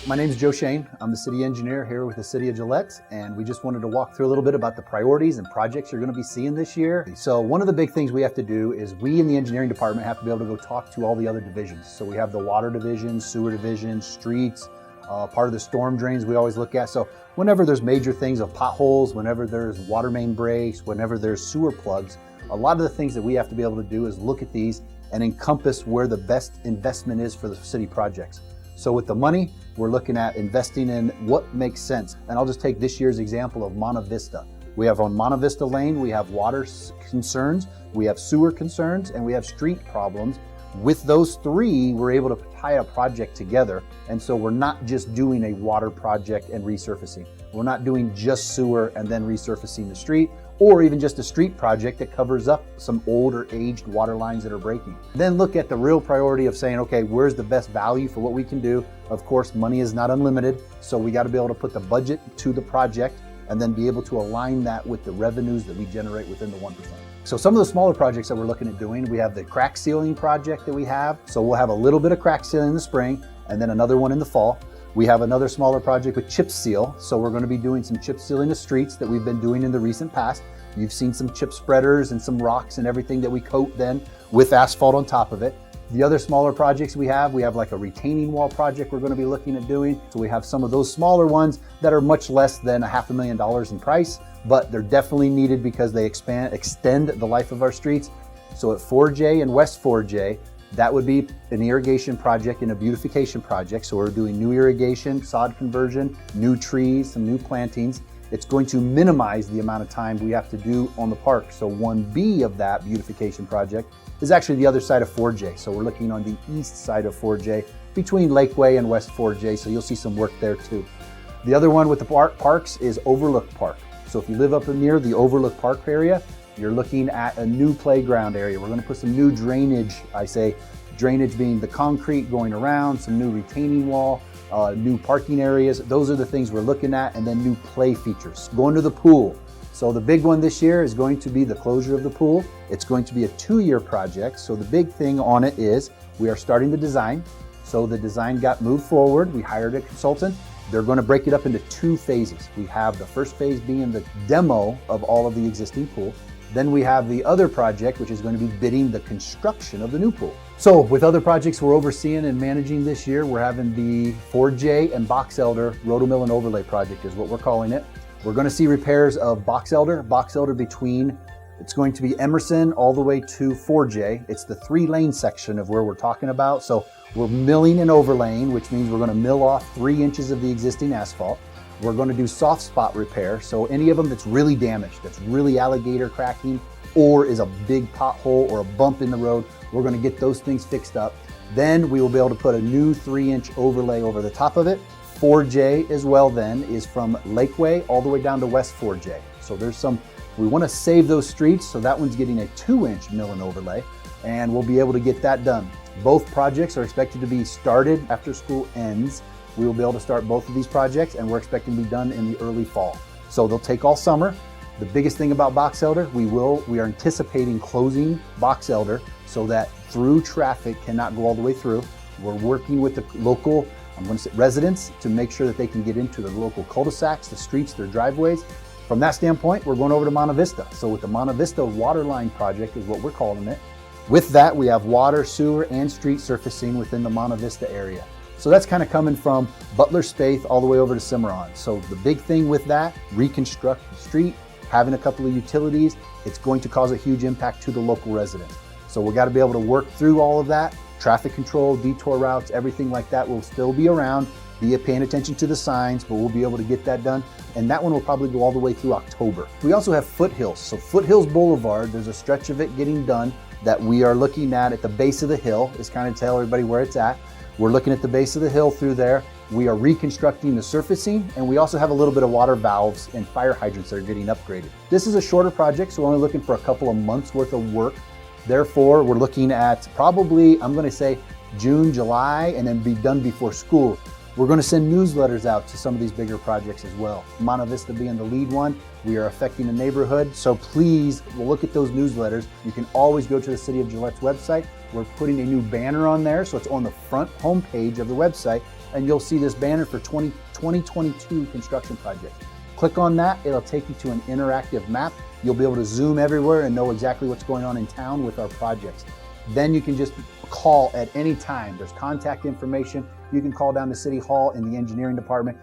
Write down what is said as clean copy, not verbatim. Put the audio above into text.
My name is Joe Schoen. I'm the city engineer here with the city of Gillette, and we just wanted to walk through a little bit about the priorities and projects you're going to be seeing this year. So one of the big things we have to do is we in the engineering department have to be able to go talk to all the other divisions. So we have the water division, sewer division, streets, part of the storm drains we always look at. So whenever there's major things of potholes, whenever there's water main breaks, whenever there's sewer plugs, a lot of the things that we have to be able to do is look at these and encompass where the best investment is for the city projects. So with the money, we're looking at investing in what makes sense. And I'll just take this year's example of Monte Vista. We have on Monte Vista Lane, we have water concerns, we have sewer concerns, and we have street problems. With those three, we're able to tie a project together. And so we're not just doing a water project and resurfacing. We're not doing just sewer and then resurfacing the street, or even just a street project that covers up some old or aged water lines that are breaking. Then look at the real priority of saying, okay, where's the best value for what we can do? Of course, money is not unlimited, so we got to be able to put the budget to the project and then be able to align that with the revenues that we generate within the 1%. So some of the smaller projects that we're looking at doing, we have the crack sealing project that we have. So we'll have a little bit of crack sealing in the spring and then another one in the fall. We have another smaller project with chip seal. So we're going to be doing some chip sealing the streets that we've been doing in the recent past. You've seen some chip spreaders and some rocks and everything that we coat then with asphalt on top of it. The other smaller projects we have like a retaining wall project we're going to be looking at doing. So we have some of those smaller ones that are much less than $500,000 in price, but they're definitely needed because they extend the life of our streets. So at 4J and West 4J, that would be an irrigation project and a beautification project. So we're doing new irrigation, sod conversion, new trees, some new plantings. It's going to minimize the amount of time we have to do on the park. So 1B of that beautification project is actually the other side of 4J. So we're looking on the east side of 4J between Lakeway and West 4J. So you'll see some work there too. The other one with the parks is Overlook Park. So if you live up near the Overlook Park area, you're looking at a new playground area. We're going to put some new drainage, drainage being the concrete going around, some new retaining wall, new parking areas. Those are the things we're looking at, and then new play features. Going to the pool. So the big one this year is going to be the closure of the pool. It's going to be a 2-year project. So the big thing on it is we are starting the design. So the design got moved forward. We hired a consultant. They're going to break it up into 2 phases. We have the first phase being the demo of all of the existing pool. Then we have the other project, which is going to be bidding the construction of the new pool. So with other projects we're overseeing and managing this year, we're having the 4J and Box Elder Rotomill and Overlay project is what we're calling it. We're going to see repairs of Box Elder between, it's going to be Emerson all the way to 4J. It's the 3-lane section of where we're talking about. So we're milling and overlaying, which means we're going to mill off 3 inches of the existing asphalt. We're going to do soft spot repair. So any of them that's really damaged, that's really alligator cracking, or is a big pothole or a bump in the road, we're going to get those things fixed up. Then we will be able to put a new 3-inch overlay over the top of it. 4J as well then is from Lakeway all the way down to West 4J. So we want to save those streets, so that one's getting a 2-inch mill and overlay, and we'll be able to get that done. Both projects are expected to be started after school ends. We will be able to start both of these projects, and we're expecting to be done in the early fall. So they'll take all summer. The biggest thing about Box Elder, we are anticipating closing Box Elder so that through traffic cannot go all the way through. We're working with the local residents to make sure that they can get into the local cul-de-sacs, the streets, their driveways. From that standpoint, we're going over to Monte Vista. So with the Monte Vista water line project is what we're calling it. With that, we have water, sewer, and street surfacing within the Monte Vista area. So that's kind of coming from Butler Spaeth all the way over to Cimarron. So the big thing with that, reconstruct the street, having a couple of utilities, it's going to cause a huge impact to the local residents. So we got to be able to work through all of that. Traffic control, detour routes, everything like that will still be around. Be paying attention to the signs, but we'll be able to get that done. And that one will probably go all the way through October. We also have Foothills. So Foothills Boulevard, there's a stretch of it getting done that we are looking at the base of the hill. Is kind of tell everybody where it's at. We're looking at the base of the hill through there. We are reconstructing the surfacing, and we also have a little bit of water valves and fire hydrants that are getting upgraded. This is a shorter project, so we're only looking for a couple of months worth of work. Therefore, we're looking at probably, I'm gonna say June, July, and then be done before school. We're going to send newsletters out to some of these bigger projects as well. Monte Vista being the lead one, we are affecting the neighborhood. So please look at those newsletters. You can always go to the City of Gillette's website. We're putting a new banner on there, so it's on the front homepage of the website. and you'll see this banner for 2022 construction projects. Click on that, it'll take you to an interactive map. You'll be able to zoom everywhere and know exactly what's going on in town with our projects. Then you can just call at any time. There's contact information. You can call down to City Hall in the engineering department